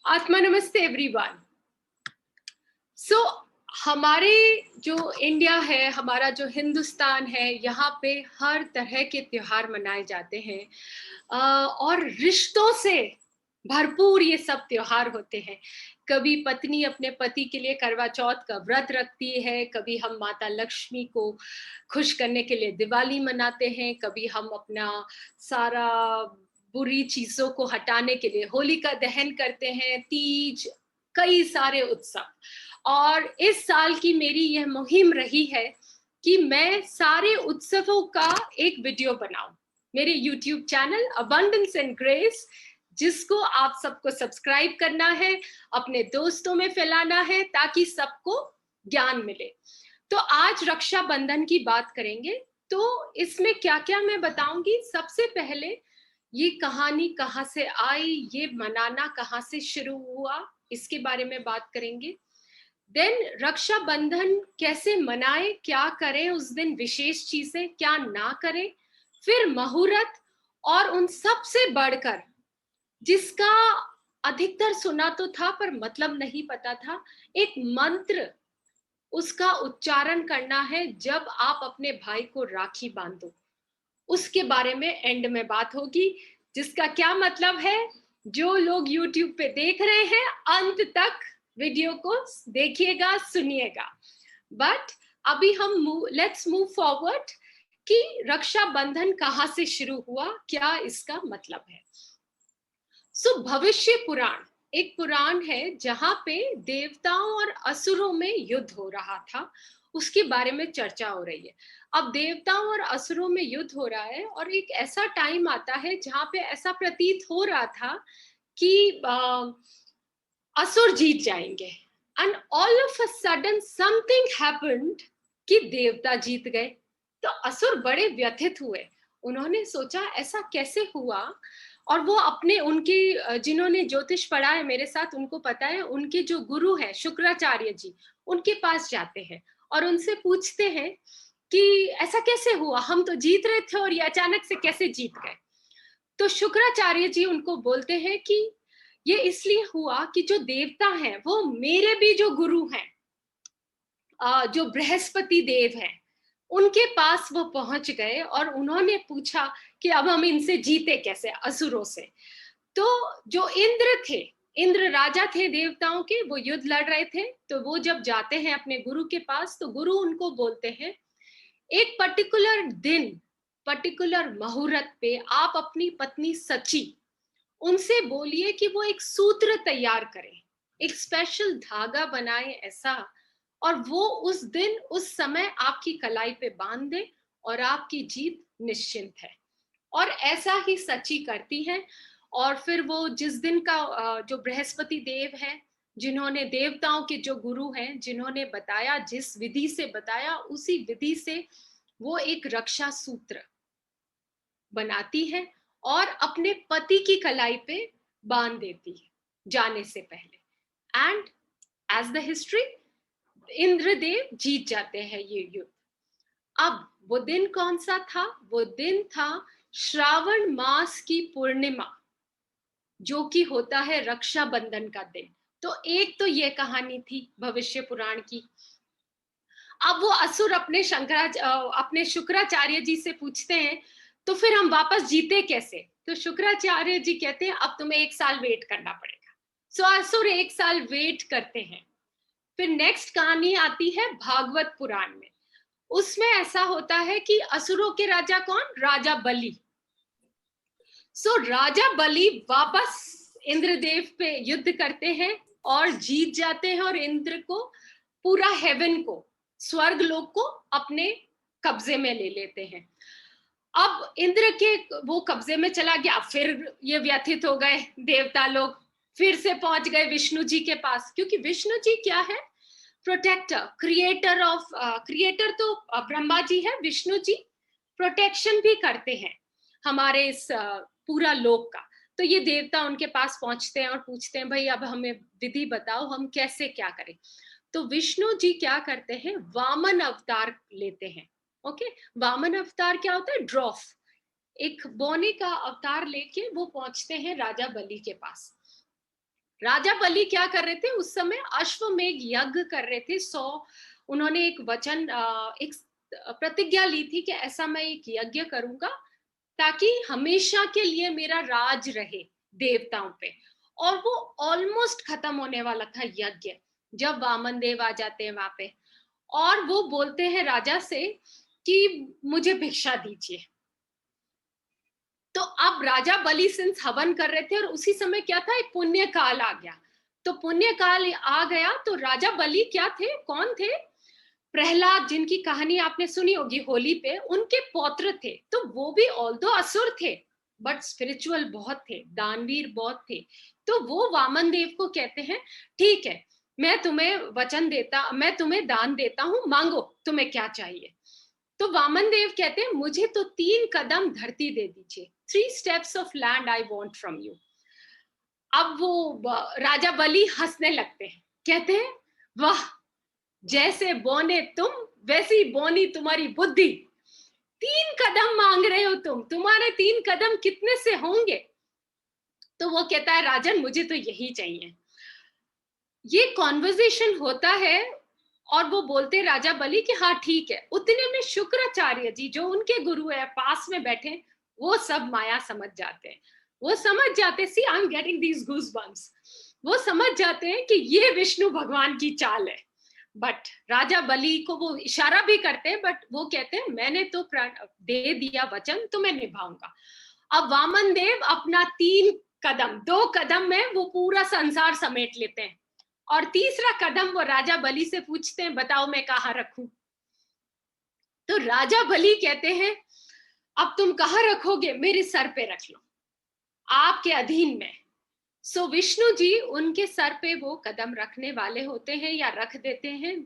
आत्मा नमस्ते एवरीवन। सो हमारे जो इंडिया है, हमारा जो हिंदुस्तान है, यहाँ पे हर तरह के त्योहार मनाए जाते हैं और रिश्तों से भरपूर ये सब त्योहार होते हैं। कभी पत्नी अपने पति के लिए करवा चौथ का व्रत रखती है, कभी हम माता लक्ष्मी को खुश करने के लिए दिवाली मनाते हैं, कभी हम अपना सारा बुरी चीजों को हटाने के लिए होलिका दहन करते हैं, तीज, कई सारे उत्सव। और इस साल की मेरी यह मुहिम रही है कि मैं सारे उत्सवों का एक वीडियो बनाऊं मेरे YouTube channel abundance and grace, जिसको आप सबको सब्सक्राइब करना है, अपने दोस्तों में फैलाना है ताकि सबको ज्ञान मिले। तो आज रक्षाबंधन की बात करेंगे। तो इसमें क्या क्या मैं बताऊंगी। सबसे पहले ये कहानी कहाँ से आई, ये मनाना कहाँ से शुरू हुआ, इसके बारे में बात करेंगे। देन रक्षाबंधन कैसे मनाएं, क्या करें उस दिन, विशेष चीजें क्या ना करें। फिर मुहूर्त, और उन सब से बढ़कर जिसका अधिकतर सुना तो था पर मतलब नहीं पता था, एक मंत्र, उसका उच्चारण करना है जब आप अपने भाई को राखी बांधो। उसके बारे में एंड में बात होगी, जिसका क्या मतलब है। जो लोग YouTube पे देख रहे हैं, अंत तक वीडियो को देखिएगा, सुनिएगा। बट अभी हम लेट्स मूव फॉरवर्ड कि रक्षाबंधन कहाँ से शुरू हुआ, क्या इसका मतलब है। भविष्य पुराण एक पुराण है जहां पे देवताओं और असुरों में युद्ध हो रहा था, उसके बारे में चर्चा हो रही है। अब देवताओं और असुरों में युद्ध हो रहा है और एक ऐसा टाइम आता है जहां पे ऐसा प्रतीत हो रहा था कि असुर जीत जाएंगे। And all of a sudden something happened कि देवता जीत गए। तो असुर बड़े व्यथित हुए, उन्होंने सोचा ऐसा कैसे हुआ। और वो अपने उनके जिन्होंने ज्योतिष पढ़ा है मेरे साथ, उनको पता है, उनके जो गुरु है शुक्राचार्य जी, उनके पास जाते हैं और उनसे पूछते हैं कि ऐसा कैसे हुआ, हम तो जीत रहे थे और ये अचानक से कैसे जीत गए। तो शुक्राचार्य जी उनको बोलते हैं कि ये इसलिए हुआ कि जो देवता हैं वो मेरे भी जो गुरु हैं, जो बृहस्पति देव हैं, उनके पास वो पहुंच गए और उन्होंने पूछा कि अब हम इनसे जीते कैसे, असुरों से। तो जो इंद्र थे, इंद्र राजा थे देवताओं के, वो युद्ध लड़ रहे थे। तो वो जब जाते हैं अपने गुरु के पास, तो गुरु उनको बोलते हैं एक पर्टिकुलर दिन, पर्टिकुलर मुहूर्त पे आप अपनी पत्नी सची, उनसे बोलिए कि वो एक सूत्र तैयार करें, एक स्पेशल धागा बनाए ऐसा, और वो उस दिन उस समय आपकी कलाई पे बांध दे और आपकी जीत निश्चिंत है। और ऐसा ही सची करती है। और फिर वो जिस दिन का जो बृहस्पति देव है, जिन्होंने देवताओं के जो गुरु हैं, जिन्होंने बताया, जिस विधि से बताया, उसी विधि से वो एक रक्षा सूत्र बनाती है और अपने पति की कलाई पे बांध देती है जाने से पहले। And as the history, Indradev जीत जाते हैं ये युद्ध। अब वो दिन कौन सा था, वो दिन था श्रावण मास की पूर्णिमा, जो कि होता है रक्षाबंधन का दिन। तो एक तो ये कहानी थी भविष्य पुराण की। अब वो असुर अपने शुक्राचार्य जी से पूछते हैं तो फिर हम वापस जीते कैसे। तो शुक्राचार्य जी कहते हैं अब तुम्हें 1 साल वेट करना पड़ेगा। सो असुर 1 साल वेट करते हैं। फिर नेक्स्ट कहानी आती है भागवत पुराण में। उसमें ऐसा होता है कि असुरों के राजा कौन, राजा बलि। राजा बलि वापस इंद्रदेव पे युद्ध करते हैं और जीत जाते हैं और इंद्र को, पूरा हेवन को, स्वर्ग लोक को अपने कब्जे में ले लेते हैं। अब इंद्र के वो कब्जे में चला गया, फिर ये व्यथित हो गए देवता लोग, फिर से पहुंच गए विष्णु जी के पास, क्योंकि विष्णु जी क्या है, प्रोटेक्टर, क्रिएटर ऑफ, क्रिएटर तो ब्रह्मा जी है, विष्णु जी प्रोटेक्शन भी करते हैं हमारे इस पूरा लोक का। तो ये देवता उनके पास पहुंचते हैं और पूछते हैं भाई अब हमें विधि बताओ, हम कैसे क्या करें। तो विष्णु जी क्या करते हैं, वामन अवतार लेते हैं। ओके, वामन अवतार क्या होता है, ड्रॉफ, एक बौने का अवतार लेके वो पहुंचते हैं राजा बलि के पास। राजा बलि क्या कर रहे थे उस समय? अश्वमेघ यज्ञ कर रहे थे। 100 उन्होंने एक वचन एक प्रतिज्ञा ली थी कि ऐसा मैं एक यज्ञ करूंगा ताकि हमेशा के लिए मेरा राज रहे देवताओं पे। और वो ऑलमोस्ट खत्म होने वाला था यज्ञ, जब वामन देव आ जाते हैं वहां पे और वो बोलते हैं राजा से कि मुझे भिक्षा दीजिए। तो अब राजा बलि सिंस हवन कर रहे थे और उसी समय क्या था, एक पुण्य काल आ गया। तो पुण्य काल आ गया तो राजा बलि क्या थे, कौन थे? प्रहलाद, जिनकी कहानी आपने सुनी होगी होली पे, उनके पौत्र थे। तो वो भी ऑल्दो असुर थे बट स्पिरिचुअल बहुत थे, दानवीर बहुत थे। तो वो वामन देव को कहते हैं ठीक है, मैं तुम्हें वचन देता, मैं तुम्हें दान देता हूं, मांगो तुम्हें क्या चाहिए। तो वामन देव कहते हैं मुझे तो 3 कदम धरती दे दीजिए, 3 steps of land I want from you. अब वो राजा बलि हंसने लगते हैं, कहते हैं वाह, जैसे बोने तुम वैसी बोनी तुम्हारी बुद्धि। 3 कदम मांग रहे हो तुम, तुम्हारे 3 कदम कितने से होंगे? तो वो कहता है राजन मुझे तो यही चाहिए। ये कॉन्वर्जेशन होता है और वो बोलते राजा बलि कि हाँ ठीक है। उतने में शुक्राचार्य जी जो उनके गुरु है पास में बैठे, वो सब माया समझ जाते हैं। वो समझ जाते, see I am getting these goosebumps, वो समझ जाते हैं कि ये विष्णु भगवान की चाल है। बट राजा बलि को वो इशारा भी करते हैं बट वो कहते हैं मैंने तो प्राण दे दिया वचन तो मैं निभाऊंगा। अब वामन देव अपना 3 कदम, 2 कदम में वो पूरा संसार समेट लेते हैं और तीसरा कदम वो राजा बलि से पूछते हैं बताओ मैं कहाँ रखूं। तो राजा बलि कहते हैं अब तुम कहाँ रखोगे, मेरे सर पे रख लो, आपके अधीन में। सो विष्णु जी उनके सर पे वो कदम रखने वाले होते हैं या रख देते हैं।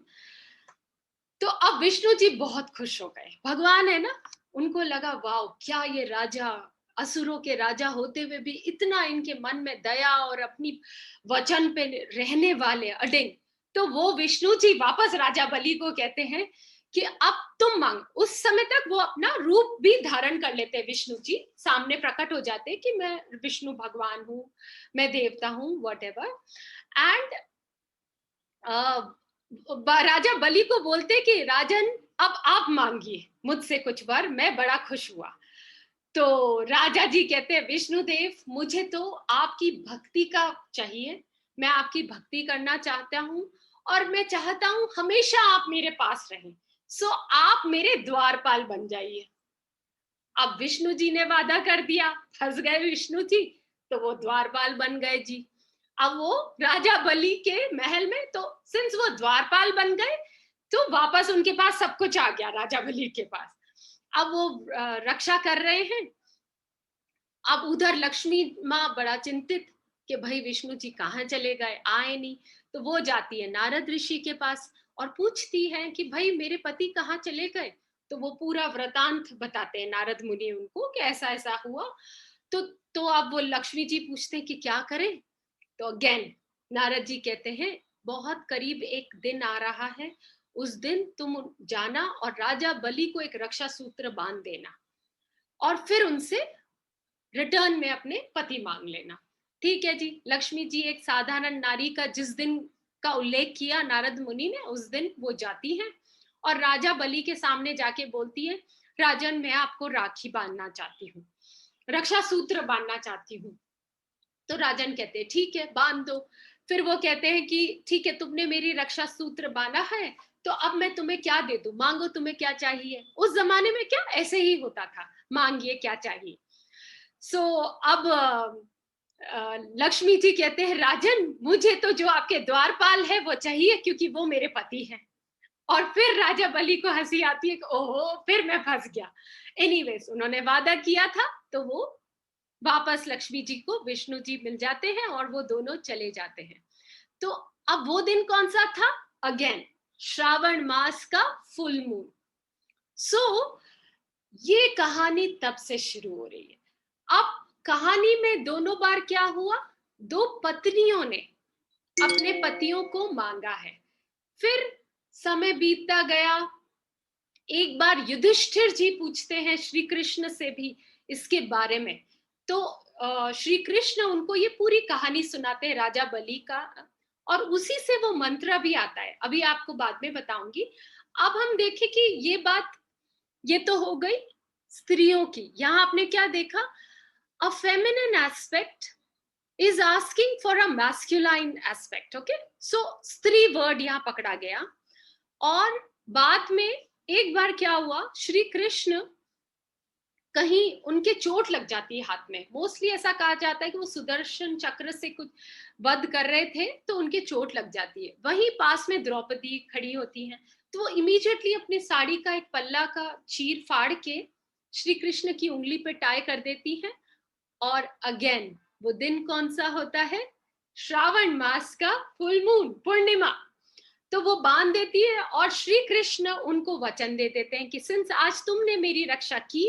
तो अब विष्णु जी बहुत खुश हो गए, भगवान है ना, उनको लगा वाओ क्या ये राजा, असुरों के राजा होते हुए भी इतना इनके मन में दया और अपनी वचन पे रहने वाले अडिंग। तो वो विष्णु जी वापस राजा बलि को कहते हैं कि अब तुम मांग। उस समय तक वो अपना रूप भी धारण कर लेते हैं, विष्णु जी सामने प्रकट हो जाते हैं कि मैं विष्णु भगवान हूँ, मैं देवता हूँ, वट एवर। एंड राजा बलि को बोलते कि राजन अब आप मांगिए मुझसे कुछ वर, मैं बड़ा खुश हुआ। तो राजा जी कहते हैं विष्णुदेव मुझे तो आपकी भक्ति का चाहिए, मैं आपकी भक्ति करना चाहता हूँ और मैं चाहता हूँ हमेशा आप मेरे पास रहें। सो आप मेरे द्वारपाल बन जाइए। अब विष्णु जी ने वादा कर दिया, फंस गए विष्णु जी, तो वो द्वारपाल बन गए जी। अब वो राजा बलि के महल में, तो सिंस वो द्वारपाल बन गए तो वापस उनके पास सब कुछ आ गया राजा बलि के पास। अब वो रक्षा कर रहे हैं। अब उधर लक्ष्मी माँ बड़ा चिंतित कि भाई विष्णु जी कहाँ चले गए, आए नहीं। तो वो जाती है नारद ऋषि के पास और पूछती है कि भाई मेरे पति कहाँ चले गए। तो वो पूरा वृतांत बताते हैं नारद मुनि उनको कि ऐसा ऐसा हुआ। तो तो अब वो लक्ष्मी जी पूछते हैं कि क्या करें। तो अगेन नारद जी कहते हैं बहुत करीब एक दिन आ रहा है, उस दिन तुम जाना और राजा बलि को एक रक्षा सूत्र बांध देना और फिर उनसे रिटर्न में अपने पति मांग लेना। ठीक है जी। लक्ष्मी जी एक साधारण नारी का जिस दिन का उल्लेख किया नारद मुनि ने, उस दिन वो जाती हैं और राजा बलि के सामने जाके बोलती है राजन मैं आपको राखी बांधना चाहती हूँ, रक्षा सूत्र बांधना चाहती हूँ। तो राजन कहते हैं ठीक है बांध दो। फिर वो कहते हैं कि ठीक है तुमने मेरी रक्षा सूत्र बांधा है तो अब मैं तुम्हें क्या दे दूं, मांगो तुम्हें क्या चाहिए। उस जमाने में क्या ऐसे ही होता था, मांगिए क्या चाहिए। अब लक्ष्मी जी कहते हैं राजन मुझे तो जो आपके द्वारपाल है वो चाहिए क्योंकि वो मेरे पति हैं। और फिर राजा बलि को हंसी आती है कि ओहो फिर मैं फंस गया। एनीवेज उन्होंने वादा किया था तो वो वापस लक्ष्मी जी को विष्णु जी मिल जाते हैं और वो दोनों चले जाते हैं। तो अब वो दिन कौन सा था, अगेन श्रावण मास का फुल मून। ये कहानी तब से शुरू हो रही है। अब कहानी में दोनों बार क्या हुआ, 2 पत्नियों ने अपने पतियों को मांगा है। फिर समय बीतता गया। एक बार युधिष्ठिर जी पूछते हैं श्री कृष्ण से भी इसके बारे में। तो श्री कृष्ण उनको ये पूरी कहानी सुनाते हैं राजा बलि का, और उसी से वो मंत्र भी आता है, अभी आपको बाद में बताऊंगी। अब हम देखें कि ये बात, ये तो हो गई स्त्रियों की। यहाँ आपने क्या देखा, a feminine aspect is asking for a masculine aspect. Okay, so स्त्री वर्ड यहाँ पकड़ा गया। और बाद में एक बार क्या हुआ, श्री कृष्ण कहीं उनके चोट लग जाती है हाथ में, मोस्टली ऐसा कहा जाता है कि वो सुदर्शन चक्र से कुछ वध कर रहे थे तो उनके चोट लग जाती है। वहीं पास में द्रौपदी खड़ी होती हैं, तो वो इमीडिएटली अपनी साड़ी का एक पल्ला का चीर फाड़ के श्री कृष्ण की उंगली पे टाई कर देती हैं। और अगेन वो दिन कौन सा होता है, श्रावण मास का फुल मून, पूर्णिमा, तो वो बांध देती है और श्री कृष्ण उनको वचन दे देते हैं कि सिंस आज तुमने मेरी रक्षा की,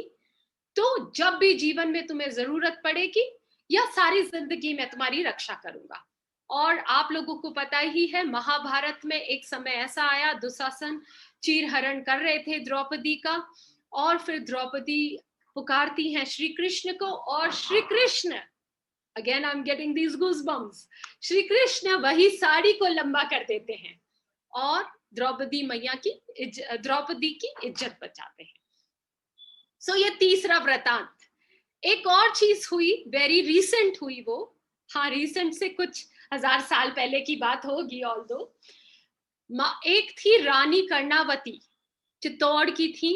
तो जब भी जीवन में तुम्हें जरूरत पड़ेगी या सारी जिंदगी में तुम्हारी रक्षा करूंगा। और आप लोगों को पता ही है, महाभारत में एक समय ऐसा आया, दुशासन चीरहरण कर रहे थे द्रौपदी का, और फिर द्रौपदी पुकारती हैं श्री कृष्ण को, और Shri Krishna, again I am getting these goosebumps, Shri Krishna वही साड़ी को लंबा कर देते हैं और द्रौपदी मैया की द्रौपदी की इज्जत बचाते हैं। सो ये तीसरा वृतांत। एक और चीज हुई, वेरी रिसेंट हुई वो, हाँ रिसेंट से कुछ 1000 साल पहले की बात होगी ऑल दो। एक थी रानी कर्णावती, चित्तौड़ की थी,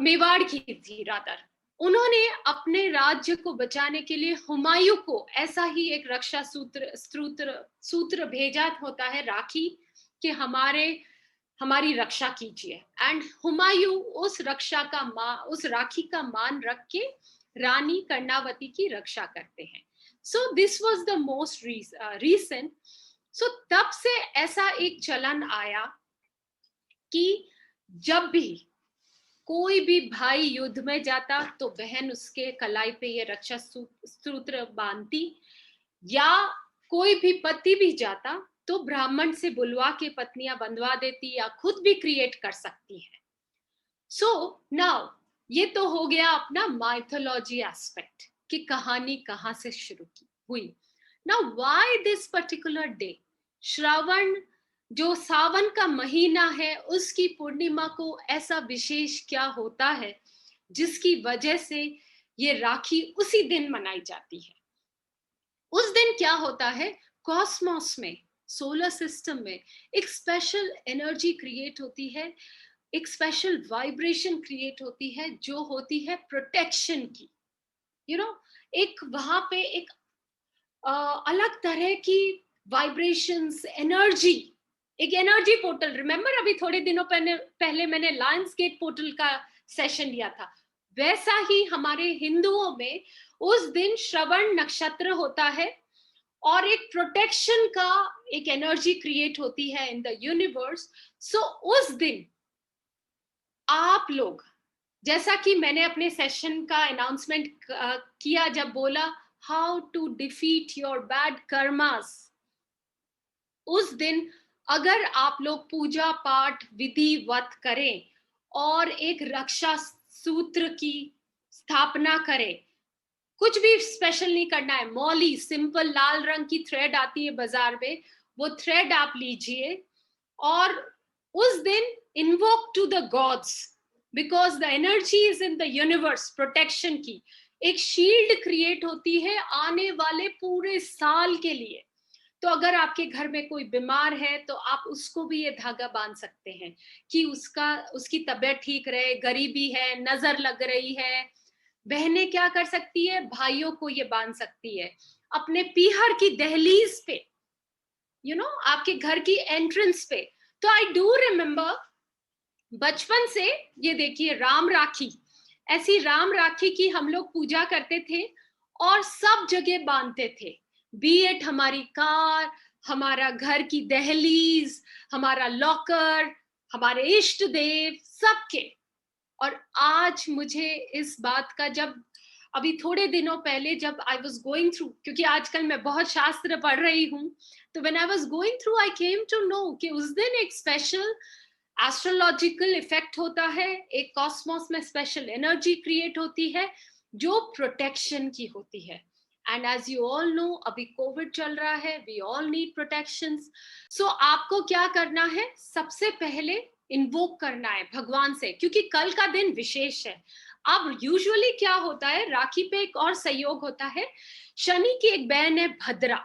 मेवाड़ की थी रादर। उन्होंने अपने राज्य को बचाने के लिए हुमायूं को ऐसा ही एक रक्षा सूत्र भेजा होता है, राखी, कि हमारी रक्षा कीजिए। एंड हुमायूं उस राखी का मान रख के रानी कर्णावती की रक्षा करते हैं। So this was the most recent. So तब से ऐसा एक चलन आया कि जब भी कोई भी भाई युद्ध में जाता तो बहन उसके कलाई पे ये रक्षा सूत्र बांधती, या कोई भी पति भी जाता तो ब्राह्मण से बुलवा के पत्नियां बंधवा देती या खुद भी क्रिएट कर सकती है। सो नाउ ये तो हो गया अपना माइथोलॉजी एस्पेक्ट कि कहानी कहां से शुरू की हुई। Now why this particular day, Shravan जो सावन का महीना है उसकी पूर्णिमा को ऐसा विशेष क्या होता है जिसकी वजह से ये राखी उसी दिन मनाई जाती है। उस दिन क्या होता है, कॉस्मोस में, सोलर सिस्टम में एक स्पेशल एनर्जी क्रिएट होती है, एक स्पेशल वाइब्रेशन क्रिएट होती है जो होती है प्रोटेक्शन की। यू नो, एक वहां पे एक अलग तरह की वाइब्रेशंस, एनर्जी, एक एनर्जी पोर्टल। रिमेंबर अभी थोड़े दिनों पहले मैंने लायंस गेट पोर्टल का सेशन लिया था, वैसा ही हमारे हिंदुओं में उस दिन श्रवण नक्षत्र होता है और एक प्रोटेक्शन का एक एनर्जी क्रिएट होती है इन द यूनिवर्स। सो उस दिन आप लोग, जैसा कि मैंने अपने सेशन का अनाउंसमेंट किया जब बोला how to defeat your bad karmas, उस दिन अगर आप लोग पूजा पाठ विधिवत करें और एक रक्षा सूत्र की स्थापना करें, कुछ भी स्पेशल नहीं करना है, मौली सिंपल लाल रंग की थ्रेड आती है बाजार में, वो थ्रेड आप लीजिए और उस दिन invoke to the gods, because the energy is in the universe, protection की एक शील्ड क्रिएट होती है आने वाले पूरे साल के लिए। तो अगर आपके घर में कोई बीमार है तो आप उसको भी ये धागा बांध सकते हैं कि उसकी तबीयत ठीक रहे, गरीबी है, नजर लग रही है, बहनें क्या कर सकती है, भाइयों को ये बांध सकती है अपने पीहर की दहलीज पे, आपके घर की एंट्रेंस पे। तो आई डू रिमेम्बर बचपन से, ये देखिए राम राखी, ऐसी राम राखी की हम लोग पूजा करते थे और सब जगह बांधते थे, बी इट हमारी कार, हमारा घर की दहलीज, हमारा लॉकर, हमारे इष्ट देव, सबके। और आज मुझे इस बात का, जब अभी थोड़े दिनों पहले जब आई वॉज गोइंग थ्रू, क्योंकि आजकल मैं बहुत शास्त्र पढ़ रही हूँ, तो when I was going through I came to know कि उस दिन एक स्पेशल एस्ट्रोलॉजिकल इफेक्ट होता है, एक कॉस्मोस में स्पेशल एनर्जी क्रिएट होती है जो प्रोटेक्शन की होती है। And as you all know, अभी कोविड चल रहा है, we all need protections. So आपको क्या करना है, सबसे पहले इन्वोक करना है भगवान से, क्योंकि कल का दिन विशेष है। अब यूजुअली क्या होता है, राखी पे एक और संयोग होता है, शनि की एक बहन है भद्रा।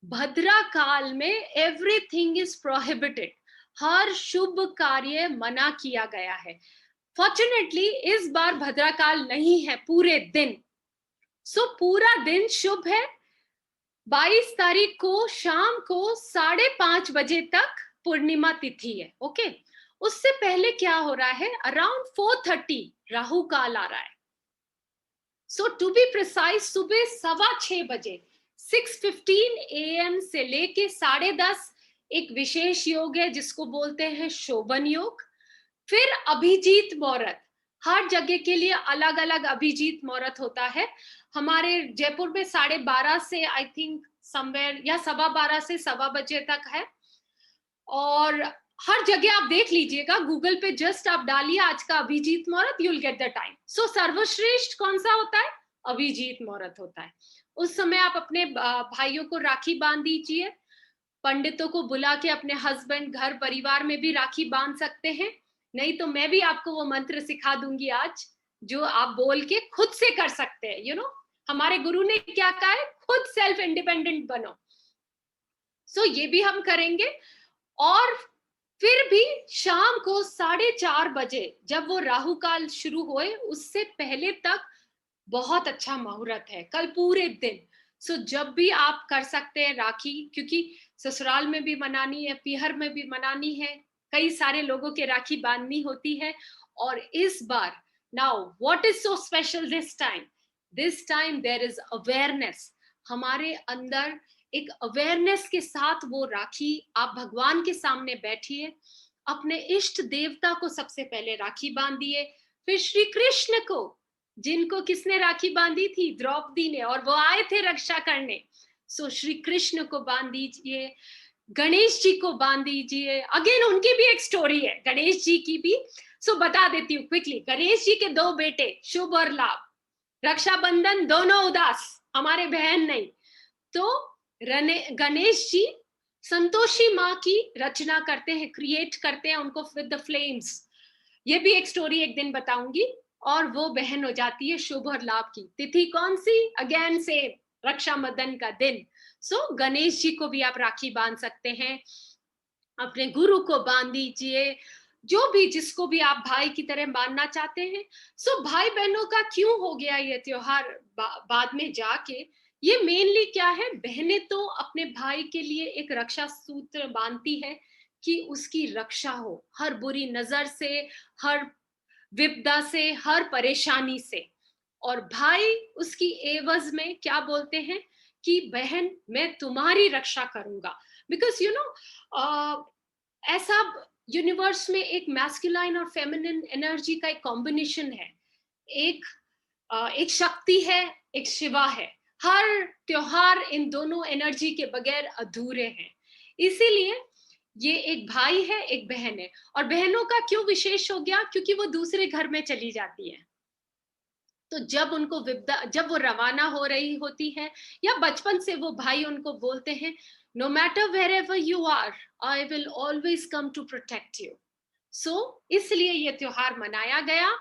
भद्रा काल में एवरीथिंग इज प्रोहिबिटेड, हर शुभ कार्य मना किया गया है। फॉर्चुनेटली इस बार भद्रा काल नहीं है पूरे दिन, सो पूरा दिन शुभ है। 22 तारीख को शाम को 5:30 बजे तक पूर्णिमा तिथि है। ओके, उससे पहले क्या हो रहा है, अराउंड 4:30 राहु काल आ रहा है। सो टू बी प्रिसाइज, सुबह 6:15 बजे 6:15 AM से लेके 10:30 एक विशेष योग है जिसको बोलते हैं शोभन योग। फिर अभिजीत मुहूर्त, हर जगह के लिए अलग अलग अभिजीत मुहूर्त होता है। हमारे जयपुर में 12:30 से आई थिंक समवेयर, या 12:15 से 1:15 तक है। और हर जगह आप देख लीजिएगा, गूगल पे जस्ट आप डालिए आज का अभिजीत मुहूर्त, you will get the time. So सर्वश्रेष्ठ कौन सा होता है, अभिजीत मुहूर्त होता है। उस समय आप अपने भाइयों को राखी बांध दीजिए, पंडितों को बुला के अपने हस्बैंड, घर परिवार में भी राखी बांध सकते हैं। नहीं तो मैं भी आपको वो मंत्र सिखा दूंगी आज, जो आप बोल के खुद से कर सकते हैं। यू नो, हमारे गुरु ने क्या कहा है, खुद सेल्फ इंडिपेंडेंट बनो। सो ये भी हम करेंगे। और फिर भी शाम को 4:30 बजे जब वो राहु काल शुरू हुए, उससे पहले तक बहुत अच्छा मुहूर्त है कल पूरे दिन। सो जब भी आप कर सकते हैं राखी, क्योंकि ससुराल में भी मनानी है, पीहर में भी मनानी है, कई सारे लोगों के राखी बांधनी होती है। और इस बार, now what is so special this time there is awareness. हमारे अंदर एक अवेयरनेस के साथ वो राखी, आप भगवान के सामने बैठिए, अपने इष्ट देवता को सबसे पहले राखी बांधिए, फिर श्री कृष्ण को, जिनको किसने राखी बांधी थी, द्रौपदी ने, और वो आए थे रक्षा करने। सो श्री कृष्ण को बांध दीजिए, गणेश जी को बांध दीजिए। अगेन उनकी भी एक स्टोरी है गणेश जी की भी, सो बता देती हूँ क्विकली। गणेश जी के 2 बेटे, शुभ और लाभ, रक्षाबंधन दोनों उदास, हमारे बहन नहीं। तो गणेश जी संतोषी माँ की रचना करते हैं, क्रिएट करते हैं उनको विद द फ्लेम्स। ये भी एक स्टोरी एक दिन बताऊंगी। और वो बहन हो जाती है शुभ और लाभ की। तिथि कौन सी, अगेन से रक्षाबंधन का दिन। सो गणेश जी को भी आप राखी बांध सकते हैं, अपने गुरु को बांध दीजिए, जो भी, जिसको भी आप भाई की तरह मानना चाहते हैं। सो भाई बहनों का क्यों हो गया ये त्योहार बाद में जाके, ये मेनली क्या है, बहनें तो अपने भाई के लिए एक रक्षा सूत्र बांधती है कि उसकी रक्षा हो हर बुरी नजर से, हर विपदा से, हर परेशानी से। और भाई उसकी एवज में क्या बोलते हैं कि बहन मैं तुम्हारी रक्षा करूंगा। बिकॉज यू नो, ऐसा यूनिवर्स में एक मैस्कुलाइन और फेमिनिन एनर्जी का एक कॉम्बिनेशन है, एक एक शक्ति है, एक शिवा है। हर त्योहार इन दोनों एनर्जी के बगैर अधूरे हैं। इसीलिए ये एक भाई है, एक बहन है। और बहनों का क्यों विशेष हो गया, क्योंकि वो दूसरे घर में चली जाती है। तो जब उनको विपदा, जब वो रवाना हो रही होती है, या बचपन से वो भाई उनको बोलते हैं, no matter wherever you are, I will always come to protect you. So इसलिए ये त्योहार मनाया गया।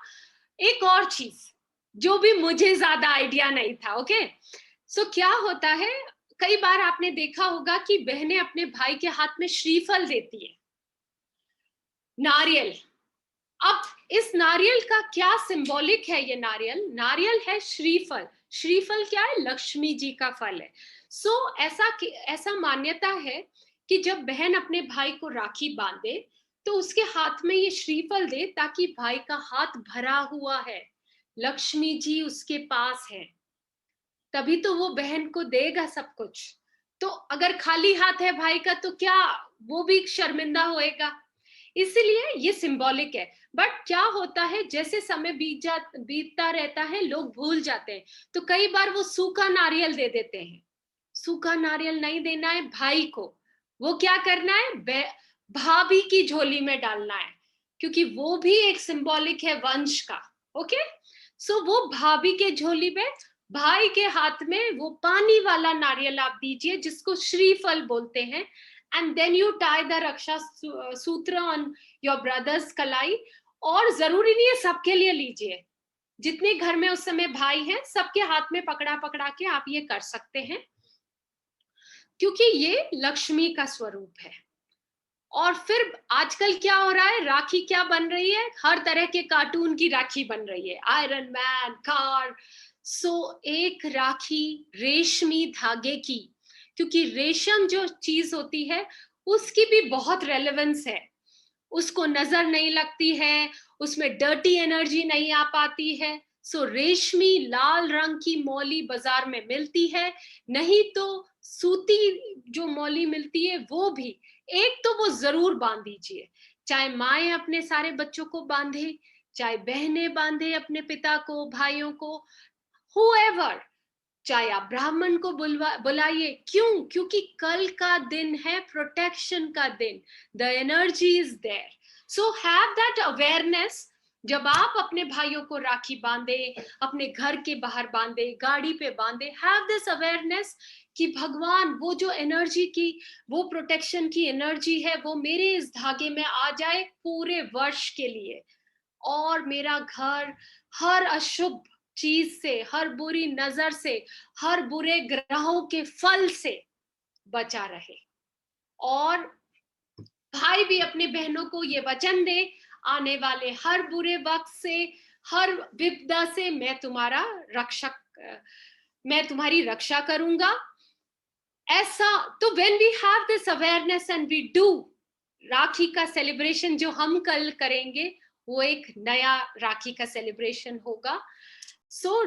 एक और चीज जो भी मुझे ज्यादा आइडिया नहीं था, ओके। सो क्या होता है, कई बार आपने देखा होगा कि बहनें अपने भाई के हाथ में श्रीफल देती है, नारियल। अब इस नारियल का क्या सिंबॉलिक है, ये नारियल, नारियल है श्रीफल। श्रीफल क्या है, लक्ष्मी जी का फल है। सो ऐसा मान्यता है कि जब बहन अपने भाई को राखी बांधे तो उसके हाथ में ये श्रीफल दे, ताकि भाई का हाथ भरा हुआ है, लक्ष्मी जी उसके पास है, तभी तो वो बहन को देगा सब कुछ। तो अगर खाली हाथ है भाई का तो क्या, वो भी शर्मिंदा होएगा। इसलिए ये सिंबॉलिक है। बट क्या होता है, जैसे समय बीतता रहता है, लोग भूल जाते हैं। तो कई बार वो सूखा नारियल दे देते हैं। सूखा नारियल नहीं देना है भाई को, वो क्या करना है, भाभी की झोली में डालना है, क्योंकि वो भी एक सिंबॉलिक है वंश का। ओके, सो वो भाभी के झोली में, भाई के हाथ में वो पानी वाला नारियल आप दीजिए, जिसको श्रीफल बोलते हैं, and then you tie the raksha sutra on your brothers कलाई। और जरूरी नहीं है सबके लिए लीजिए, जितने घर में उस समय भाई हैं सबके हाथ में पकड़ा पकड़ा के आप ये कर सकते हैं, क्योंकि ये लक्ष्मी का स्वरूप है। और फिर आजकल क्या हो रहा है, राखी क्या बन रही है, हर तरह के कार्टून की राखी बन रही है, आयरन मैन, कार। सो एक राखी रेशमी धागे की, क्योंकि रेशम जो चीज होती है उसकी भी बहुत रेलेवेंस है, उसको नजर नहीं लगती है, उसमें डर्टी एनर्जी नहीं आ पाती है। सो रेशमी लाल रंग की मौली बाजार में मिलती है, नहीं तो सूती जो मौली मिलती है वो भी। एक तो वो जरूर बांध दीजिए, चाहे माएं अपने सारे बच्चों को बांधे, चाहे बहनें बांधे अपने पिता को, भाइयों को, हुएवर, चाहे आप ब्राह्मण को बुलाइए। क्यों? क्योंकि कल का दिन है प्रोटेक्शन का दिन, the energy is there. So have that awareness. जब आप अपने भाइयों को राखी बांधे, अपने घर के बाहर बांधे, गाड़ी पे बांधे, हैव दिस अवेयरनेस कि भगवान वो जो एनर्जी की, वो प्रोटेक्शन की एनर्जी है, वो मेरे इस धागे में आ जाए पूरे वर्ष के लिए, और मेरा घर हर अशुभ चीज से, हर बुरी नजर से, हर बुरे ग्रहों के फल से बचा रहे। और भाई भी अपने बहनों को ये वचन दे, आने वाले हर बुरे वक्त से, हर विपदा से मैं तुम्हारी रक्षा करूंगा। ऐसा। तो when we have this awareness and we do, Rakhi का सेलिब्रेशन जो हम कल करेंगे वो एक नया राखी का सेलिब्रेशन होगा। सो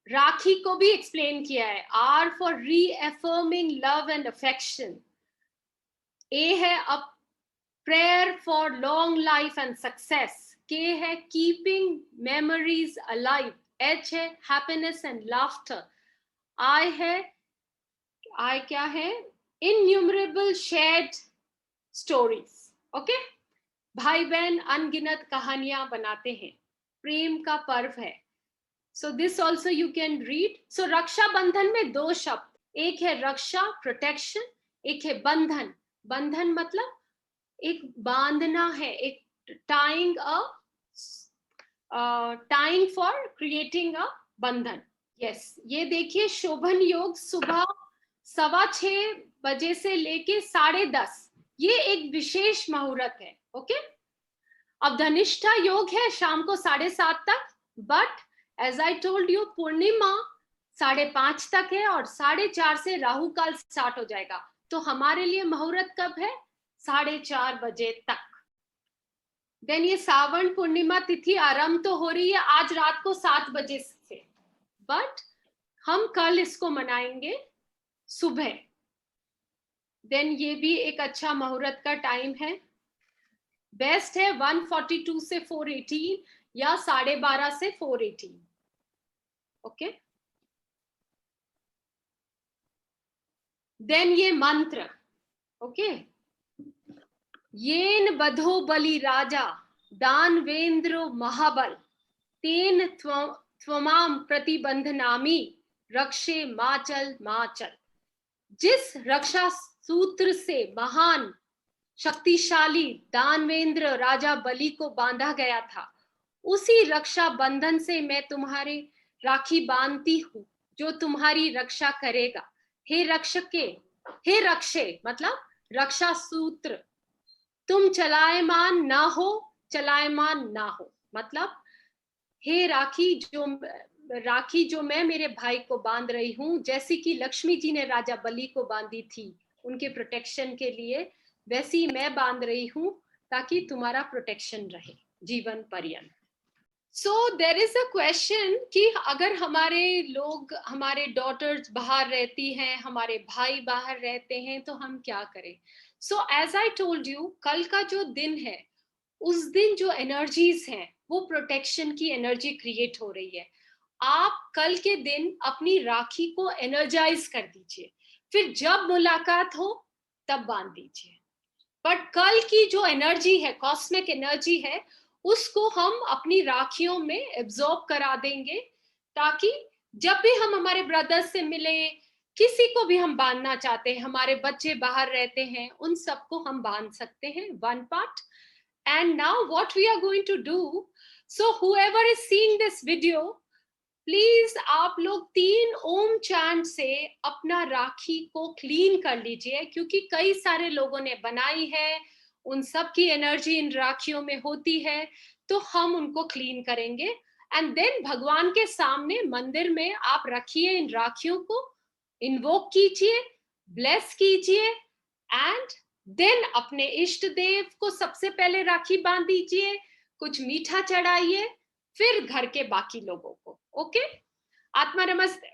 राखी को भी एक्सप्लेन किया है, R for reaffirming love and affection, A है a prayer for long life and success, K है कीपिंग मेमोरीज अलाइव, एच है हैप्पीनेस एंड लाफ्टर, आई है, आई क्या है, इन्यूमरेबल शेयर्ड स्टोरीज। ओके, भाई बहन अनगिनत कहानियां बनाते हैं, प्रेम का पर्व है। So this also you can read. So Rakshabandhan में दो शब्द, एक है रक्षा प्रोटेक्शन, एक है बंधन। बंधन मतलब एक बांधना है, एक टाइम फॉर क्रिएटिंग अ बंधन। यस, ये देखिए शोभन योग सुबह 6:15 से लेके 10:30, ये एक विशेष मुहूर्त है। ओके, अब धनिष्ठा योग है शाम को 7:30 तक, but as I told you पूर्णिमा 5:30 तक है, और 4:30 से राहु काल स्टार्ट हो जाएगा। तो हमारे लिए मुहूर्त कब है? 4:30 बजे तक। देन ये सावन पूर्णिमा तिथि आरंभ तो हो रही है आज रात को 7 बजे से, बट हम कल इसको मनाएंगे सुबह। देन ये भी एक अच्छा मुहूर्त का टाइम है, बेस्ट है 1:42 से 4:18 या 12:30 से 4:18। ओके, देन ये मंत्र। ओके, येन बधो बलि राजा दानवेंद्रो महाबल, तेन त्वमाम प्रतिबंधनामी रक्षे माचल माचल। जिस रक्षा सूत्र से महान शक्तिशाली दानवेंद्र राजा बलि को बांधा गया था, उसी रक्षा बंधन से मैं तुम्हारी राखी बांधती हूँ, जो तुम्हारी रक्षा करेगा। हे रक्षके, हे रक्षे मतलब रक्षा सूत्र, तुम चलायमान ना हो, चलायमान ना हो मतलब हे राखी जो मैं मेरे भाई को बांध रही हूँ, जैसी कि लक्ष्मी जी ने राजा बलि को बांधी थी उनके प्रोटेक्शन के लिए, वैसी मैं बांध रही हूँ ताकि तुम्हारा प्रोटेक्शन रहे जीवन पर्यंत। सो देर इज अ क्वेश्चन कि अगर हमारे डॉटर्स बाहर रहती हैं, हमारे भाई बाहर रहते हैं, तो हम क्या करें? So as I told you, कल का जो दिन है उस दिन जो एनर्जीज हैं वो प्रोटेक्शन की एनर्जी क्रिएट हो रही है। आप कल के दिन अपनी राखी को एनर्जाइज कर दीजिए, फिर जब मुलाकात हो तब बांध दीजिए। बट कल की जो एनर्जी है, कॉस्मिक एनर्जी है, उसको हम अपनी राखियों में एब्जॉर्ब करा देंगे, ताकि जब भी हम हमारे ब्रदर्स से मिले, किसी को भी हम बांधना चाहते हैं, हमारे बच्चे बाहर रहते हैं, उन सबको हम बांध सकते हैं, one part. And now what we are going to do, so whoever is seeing this video, please आप लोग 3 ओम चैंट से अपना राखी को क्लीन कर लीजिए, क्योंकि कई सारे लोगों ने बनाई है, उन सब की एनर्जी इन राखियों में होती है, तो हम उनको क्लीन करेंगे. एंड देन भगवान के सामने मंदिर में आप रखिए इन राखियों को, इन्वोक कीजिए, ब्लेस कीजिए, एंड देन अपने इष्ट देव को सबसे पहले राखी बांध दीजिए, कुछ मीठा चढ़ाइए, फिर घर के बाकी लोगों को. ओके, आत्मा नमस्ते.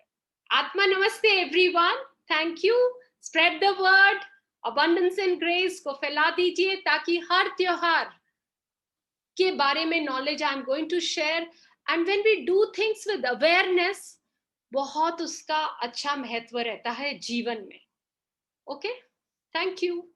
आत्मा नमस्ते everyone. Thank you. Spread the word. Abundance and grace को फैला दीजिए, ताकि हर त्योहार के बारे में knowledge I am going to share. And when we do things with awareness, बहुत उसका अच्छा महत्व रहता है जीवन में. Okay, thank you.